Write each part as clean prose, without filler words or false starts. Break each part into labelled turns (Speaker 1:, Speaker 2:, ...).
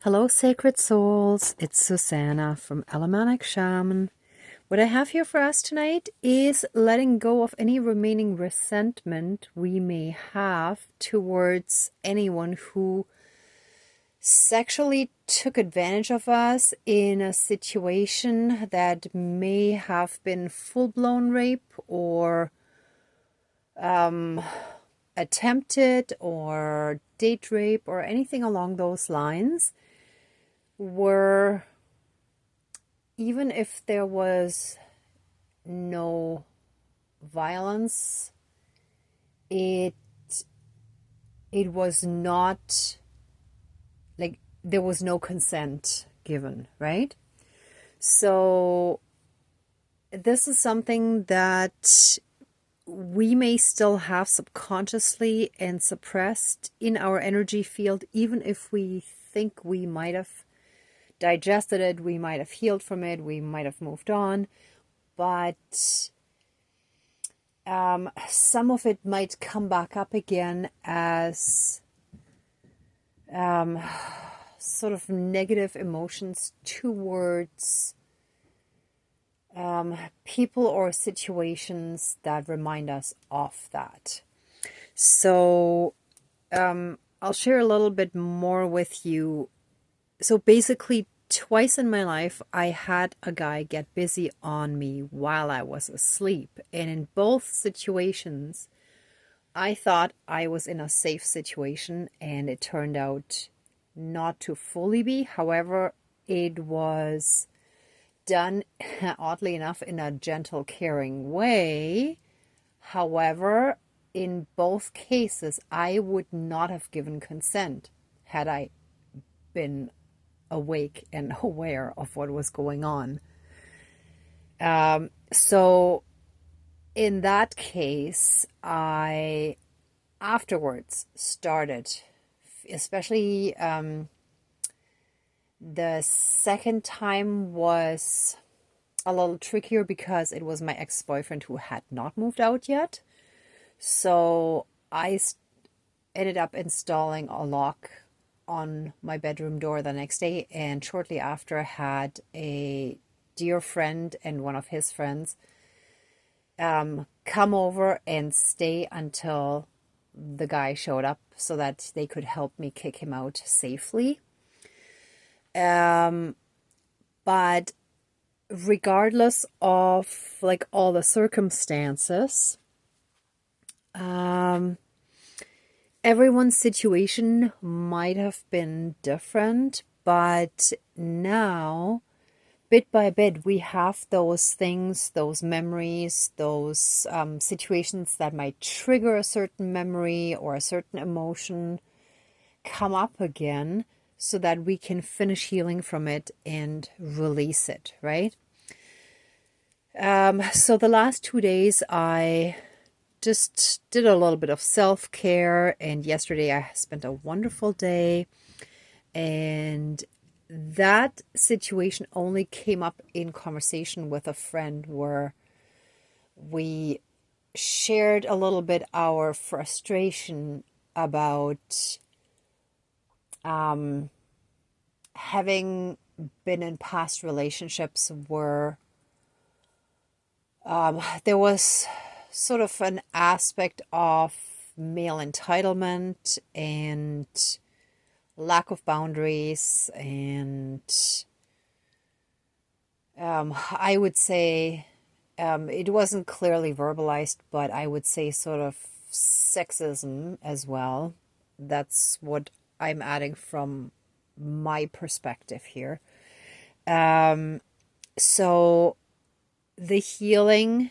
Speaker 1: Hello, sacred souls. It's Susanna from alemannic.shaman. What I have here for us tonight is letting go of any remaining resentment we may have towards anyone who sexually took advantage of us in a situation that may have been full-blown rape or attempted or date rape or anything along those lines, were, even if there was no violence, it was not like there was no consent given, right? So this is something that we may still have subconsciously and suppressed in our energy field, even if we think we might have digested it, we might have healed from it, we might have moved on, but some of it might come back up again as sort of negative emotions towards people or situations that remind us of that. So I'll share a little bit more with you. So basically, twice in my life, I had a guy get busy on me while I was asleep. And in both situations, I thought I was in a safe situation, and it turned out not to fully be. However, it was done, oddly enough, in a gentle, caring way. However, in both cases, I would not have given consent had I been awake and aware of what was going on. So in that case, I afterwards started, especially the second time was a little trickier because it was my ex-boyfriend who had not moved out yet. So I ended up installing a lock on my bedroom door the next day, and shortly after had a dear friend and one of his friends come over and stay until the guy showed up so that they could help me kick him out safely. But regardless of like all the circumstances, everyone's situation might have been different, but now, bit by bit, we have those things, those memories, those situations that might trigger a certain memory or a certain emotion come up again so that we can finish healing from it and release it, right? So the last 2 days, I just did a little bit of self-care, and yesterday I spent a wonderful day, and that situation only came up in conversation with a friend where we shared a little bit our frustration about having been in past relationships where there was sort of an aspect of male entitlement and lack of boundaries, and I would say it wasn't clearly verbalized, but I would say sort of sexism as well. That's what I'm adding from my perspective here. So the healing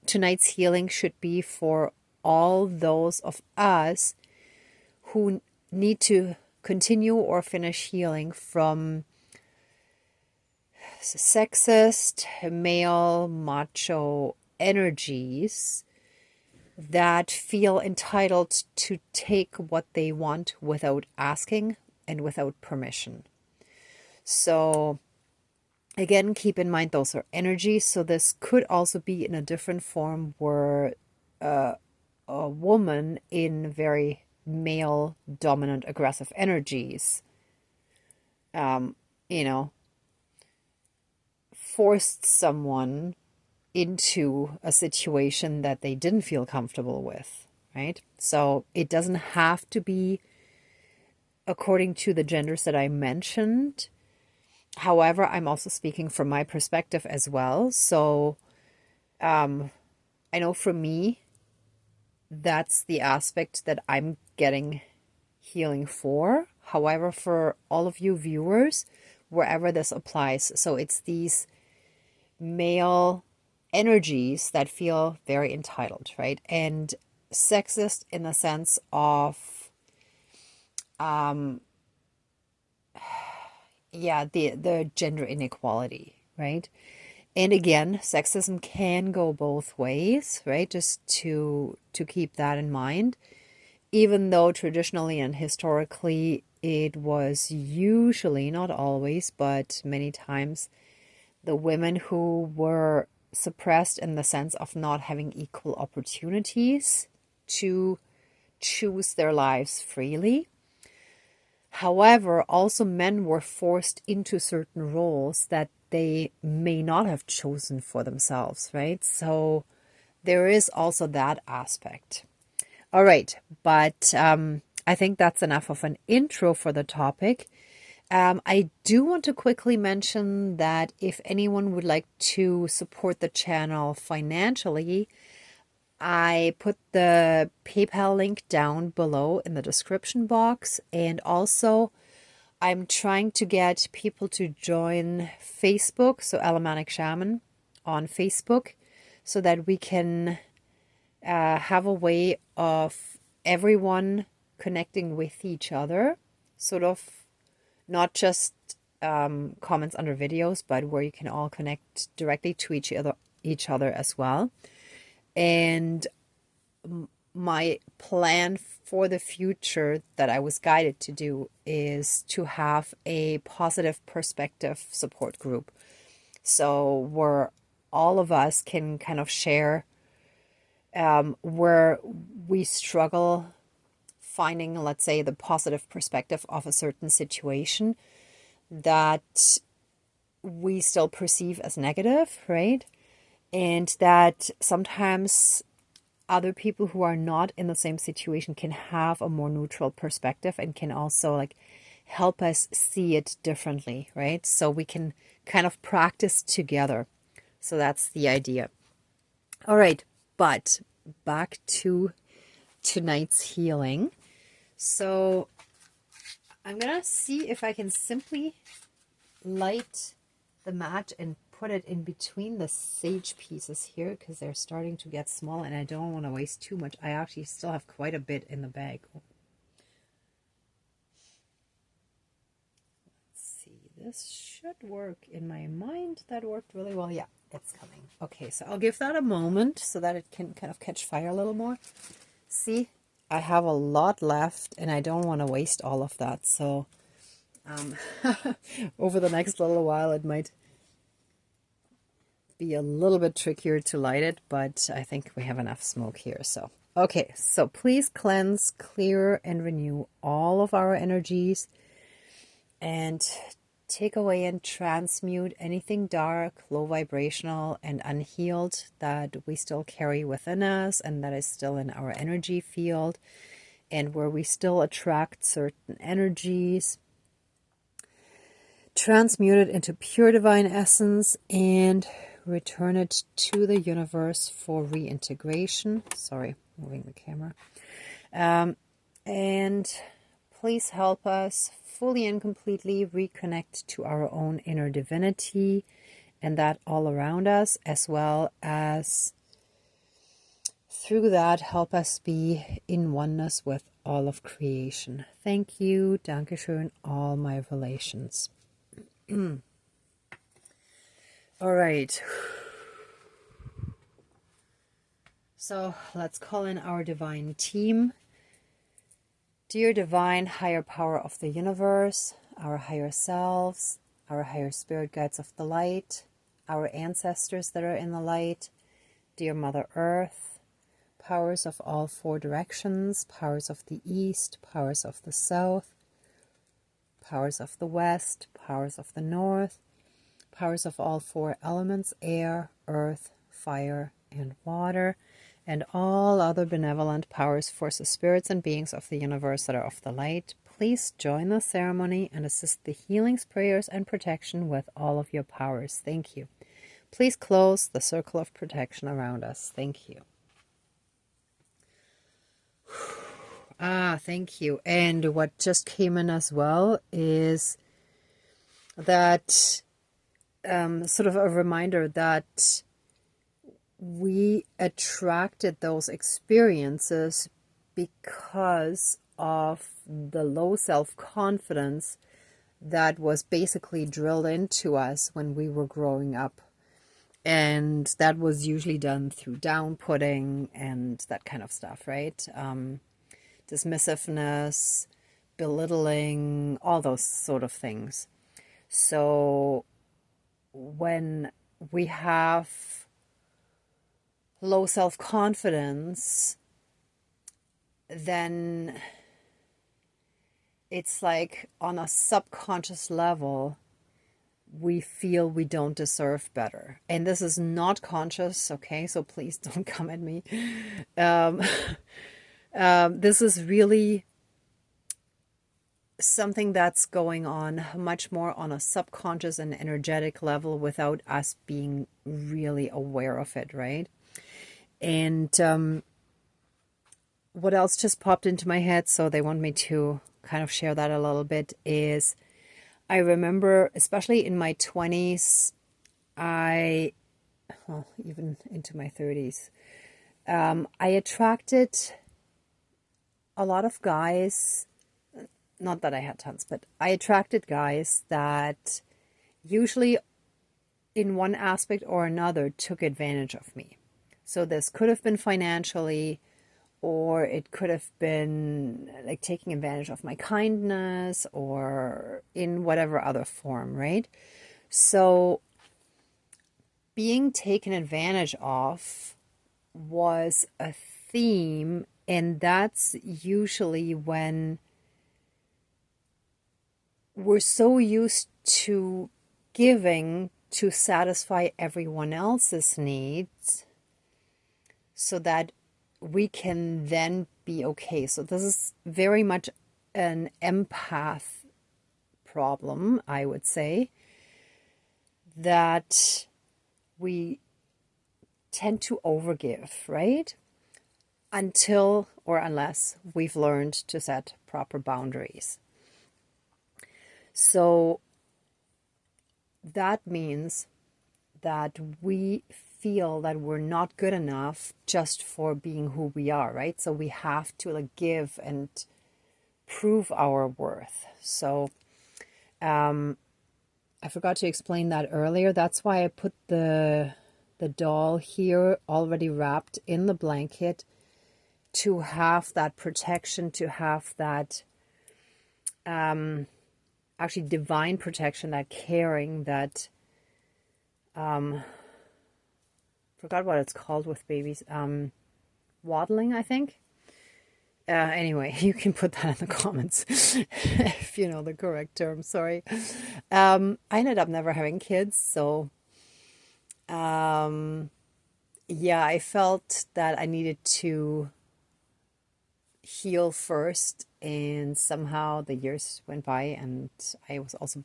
Speaker 1: tonight's healing should be for all those of us who need to continue or finish healing from sexist, male, macho energies that feel entitled to take what they want without asking and without permission. So again, keep in mind those are energies. So this could also be in a different form where a woman in very male, dominant, aggressive energies you know, forced someone into a situation that they didn't feel comfortable with, right? So it doesn't have to be according to the genders that I mentioned. However, I'm also speaking from my perspective as well. So I know for me, that's the aspect that I'm getting healing for. However, for all of you viewers, wherever this applies, so it's these male energies that feel very entitled, right? And sexist in the sense of, the gender inequality, right? And again, sexism can go both ways, right? Just to keep that in mind. Even though traditionally and historically it was usually, not always, but many times, the women who were suppressed in the sense of not having equal opportunities to choose their lives freely. However, also men were forced into certain roles that they may not have chosen for themselves, right? So there is also that aspect. All right, but I think that's enough of an intro for the topic. I do want to quickly mention that if anyone would like to support the channel financially, I put the PayPal link down below in the description box. And also, I'm trying to get people to join Facebook, so alemannic.shaman on Facebook, so that we can have a way of everyone connecting with each other, sort of not just comments under videos, but where you can all connect directly to each other as well. And my plan for the future that I was guided to do is to have a positive perspective support group. So where all of us can kind of share where we struggle finding, let's say, the positive perspective of a certain situation that we still perceive as negative, right? And that sometimes other people who are not in the same situation can have a more neutral perspective and can also like help us see it differently, right? So we can kind of practice together. So that's the idea. All right, but back to tonight's healing. So I'm gonna see if I can simply light the mat and put it in between the sage pieces here because they're starting to get small and I don't want to waste too much. I actually still have quite a bit in the bag. Let's see, this should work. In my mind that worked really well. Yeah, it's coming. Okay, so I'll give that a moment so that it can kind of catch fire a little more. See, I have a lot left and I don't want to waste all of that. So over the next little while it might be a little bit trickier to light it, but I think we have enough smoke here. So okay, so please cleanse, clear, and renew all of our energies and take away and transmute anything dark, low vibrational, and unhealed that we still carry within us and that is still in our energy field and where we still attract certain energies. Transmute it into pure divine essence and return it to the universe for reintegration. Sorry, moving the camera. And please help us fully and completely reconnect to our own inner divinity and that all around us, as well as through that help us be in oneness with all of creation. Thank you, Dankeschön, all my relations. All right. So let's call in our divine team. Dear divine higher power of the universe, our higher selves, our higher spirit guides of the light, our ancestors that are in the light, dear Mother Earth, powers of all four directions, powers of the east, powers of the south, powers of the west, powers of the north, powers of all four elements, air, earth, fire, and water, and all other benevolent powers, forces, spirits, and beings of the universe that are of the light. Please join the ceremony and assist the healings, prayers, and protection with all of your powers. Thank you. Please close the circle of protection around us. Thank you. Thank you. And what just came in as well is that sort of a reminder that we attracted those experiences because of the low self-confidence that was basically drilled into us when we were growing up. And that was usually done through down-putting and that kind of stuff, right? Dismissiveness, belittling, all those sort of things. So when we have low self-confidence, then it's like on a subconscious level, we feel we don't deserve better. And this is not conscious, okay? So please don't come at me. This is really something that's going on much more on a subconscious and energetic level without us being really aware of it, right? And what else just popped into my head, so they want me to kind of share that a little bit, is I remember, especially in my 20s, even into my 30s, I attracted a lot of guys, not that I had tons, but I attracted guys that usually in one aspect or another took advantage of me. So this could have been financially, or it could have been like taking advantage of my kindness, or in whatever other form, right? So being taken advantage of was a theme, and that's usually when we're so used to giving to satisfy everyone else's needs so that we can then be okay. So this is very much an empath problem, I would say, that we tend to overgive, right? Until or unless we've learned to set proper boundaries. So that means that we feel that we're not good enough just for being who we are, right? So we have to like give and prove our worth. So I forgot to explain that earlier. That's why I put the doll here already wrapped in the blanket, to have that protection, to have that actually divine protection, that caring, that forgot what it's called with babies, waddling, I think. Anyway, you can put that in the comments if you know the correct term. Sorry. I ended up never having kids, so yeah, I felt that I needed to heal first, and somehow the years went by, and I was also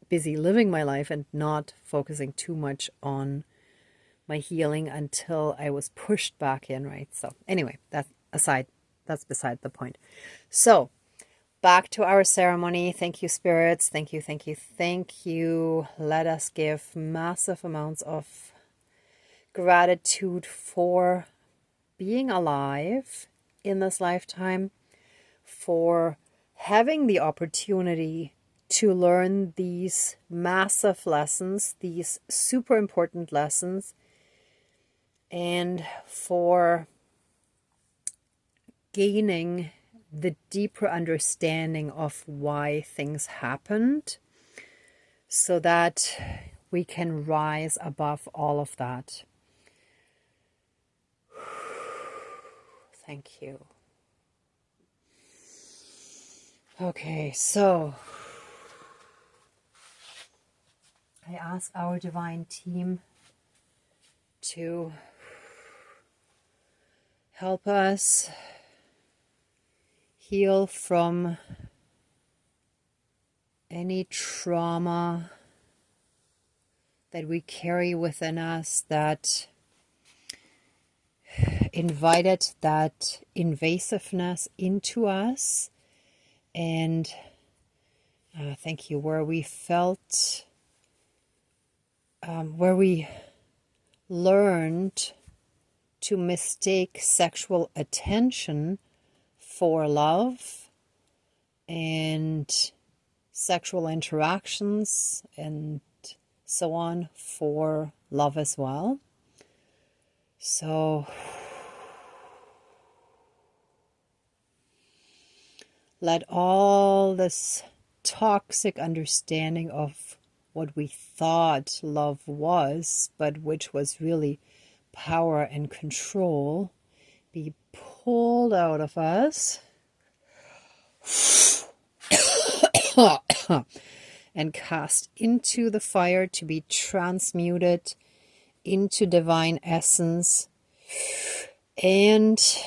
Speaker 1: busy living my life and not focusing too much on my healing until I was pushed back in, right? So anyway, that's beside the point. So back to our ceremony. Thank you, spirits. Thank you, thank you, thank you. Let us give massive amounts of gratitude for being alive in this lifetime, for having the opportunity to learn these massive lessons, these super important lessons, and for gaining the deeper understanding of why things happened, so that we can rise above all of that. Thank you. Okay, so I ask our divine team to help us heal from any trauma that we carry within us that invited that invasiveness into us. And thank you, where we felt, where we learned to mistake sexual attention for love and sexual interactions and so on for love as well. So let all this toxic understanding of what we thought love was, but which was really power and control, be pulled out of us and cast into the fire to be transmuted into divine essence, and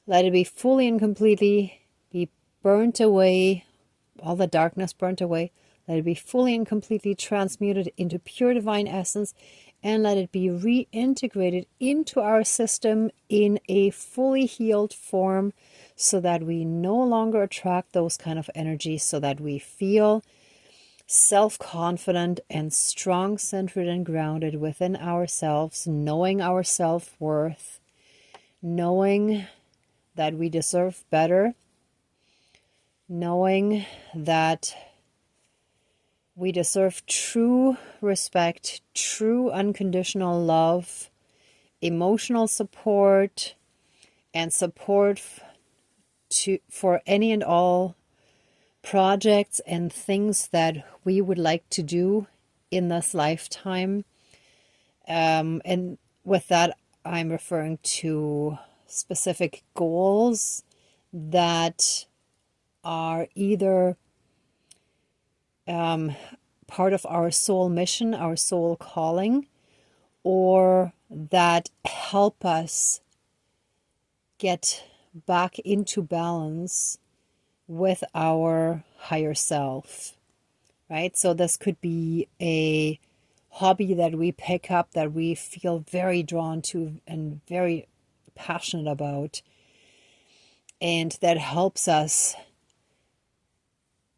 Speaker 1: let it be fully and completely be burnt away, all the darkness burnt away. Let it be fully and completely transmuted into pure divine essence, and let it be reintegrated into our system in a fully healed form, so that we no longer attract those kind of energies, so that we feel self-confident and strong, centered and grounded within ourselves, knowing our self-worth, knowing that we deserve better, knowing that we deserve true respect, true unconditional love, emotional support, and support for any and all projects and things that we would like to do in this lifetime. And with that, I'm referring to specific goals that are either part of our soul mission, our soul calling, or that help us get back into balance with our higher self, right? So this could be a hobby that we pick up that we feel very drawn to and very passionate about, and that helps us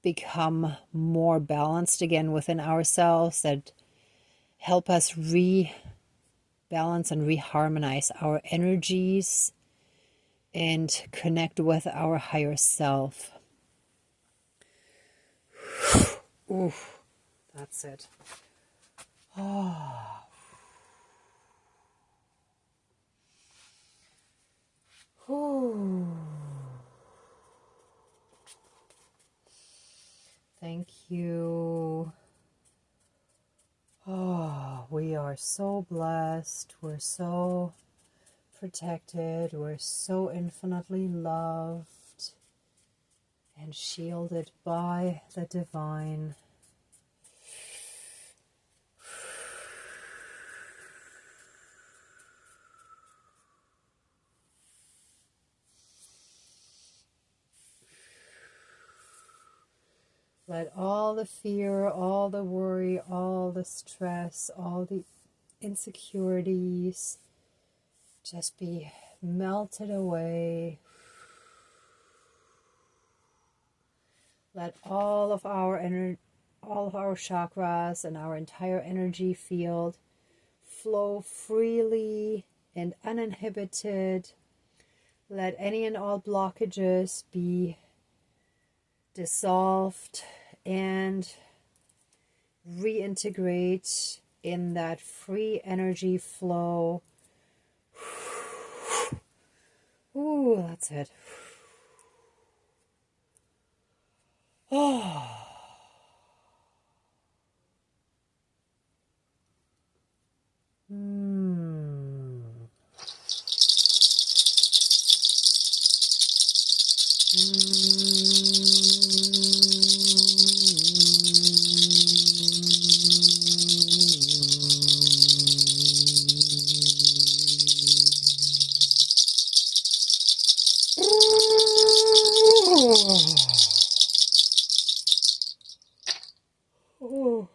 Speaker 1: become more balanced again within ourselves, that help us rebalance and reharmonize our energies and connect with our higher self. Ooh, that's it. Oh. Ooh. Thank you. Oh, we are so blessed. We're so protected. We're so infinitely loved and shielded by the divine. Let all the fear, all the worry, all the stress, all the insecurities just be melted away. Let all of our chakras and our entire energy field flow freely and uninhibited. Let any and all blockages be dissolved and reintegrate in that free energy flow. Ooh, that's it. Oh. Oh.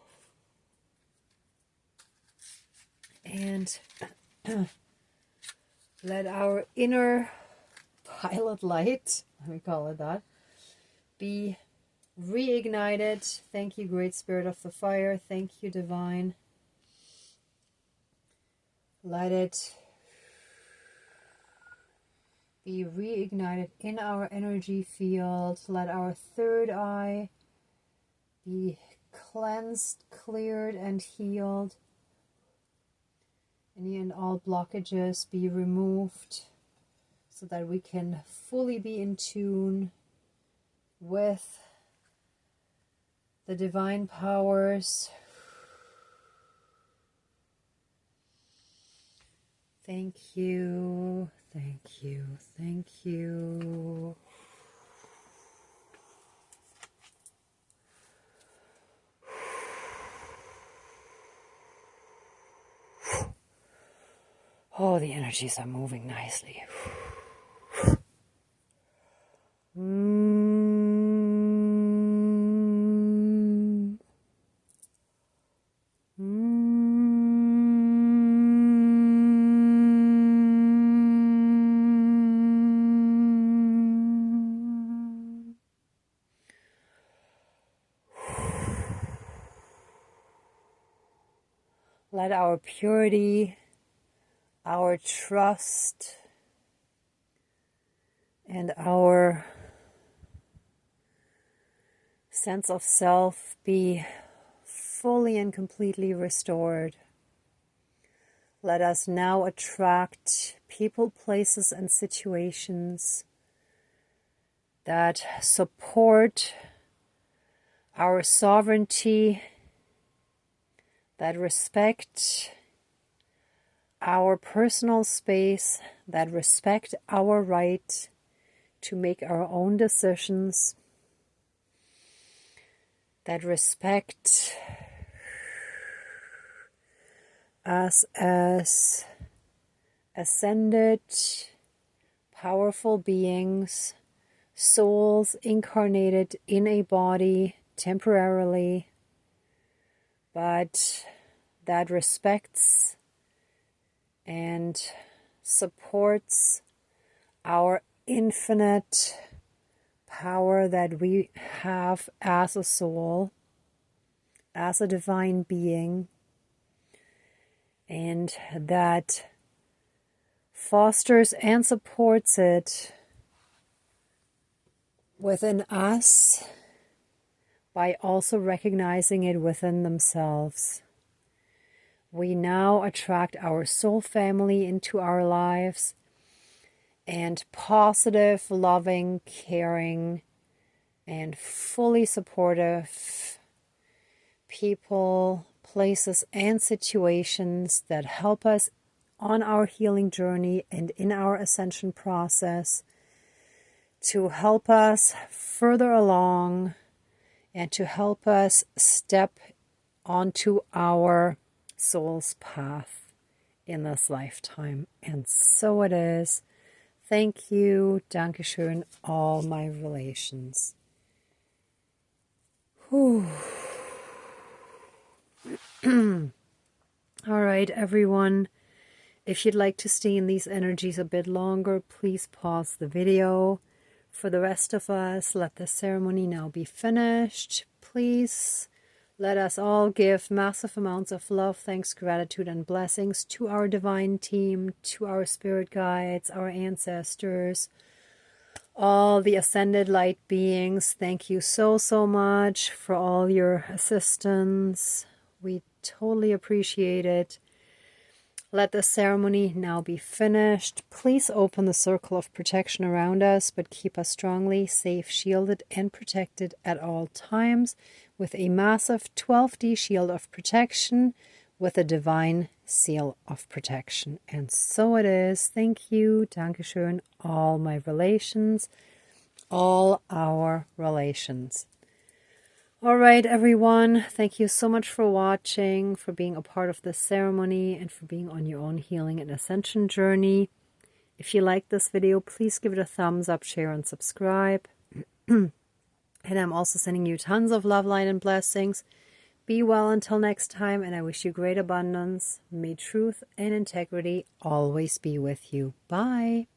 Speaker 1: And let our inner pilot light, let me call it that, be reignited. Thank you, Great Spirit of the Fire. Thank you, Divine. Let it be reignited in our energy field. Let our third eye be cleansed, cleared, and healed. Any and all blockages be removed so that we can fully be in tune with the divine powers. Thank you, thank you, thank you. Oh, the energies are moving nicely. Let our purity, our trust, and our sense of self be fully and completely restored. Let us now attract people, places, and situations that support our sovereignty, that respect our personal space, that respect our right to make our own decisions, that respect us as ascended, powerful beings, souls incarnated in a body temporarily, but that respects and supports our infinite power that we have as a soul, as a divine being, and that fosters and supports it within us by also recognizing it within themselves. We now attract our soul family into our lives, and positive, loving, caring, and fully supportive people, places, and situations that help us on our healing journey and in our ascension process, to help us further along and to help us step onto our soul's path in this lifetime. And so it is. Thank you, Dankeschön, all my relations. Whew. All right, everyone. If you'd like to stay in these energies a bit longer, please pause the video. For the rest of us, let the ceremony now be finished. Please let us all give massive amounts of love, thanks, gratitude, and blessings to our divine team, to our spirit guides, our ancestors, all the ascended light beings. Thank you so, so much for all your assistance. We totally appreciate it. Let the ceremony now be finished. Please open the circle of protection around us, but keep us strongly safe, shielded, and protected at all times with a massive 12D shield of protection with a divine seal of protection. And so it is. Thank you. Dankeschön. All my relations, all our relations. All right, everyone. Thank you so much for watching, for being a part of this ceremony, and for being on your own healing and ascension journey. If you like this video, please give it a thumbs up, share, and subscribe. And I'm also sending you tons of love, light, and blessings. Be well until next time, and I wish you great abundance. May truth and integrity always be with you. Bye.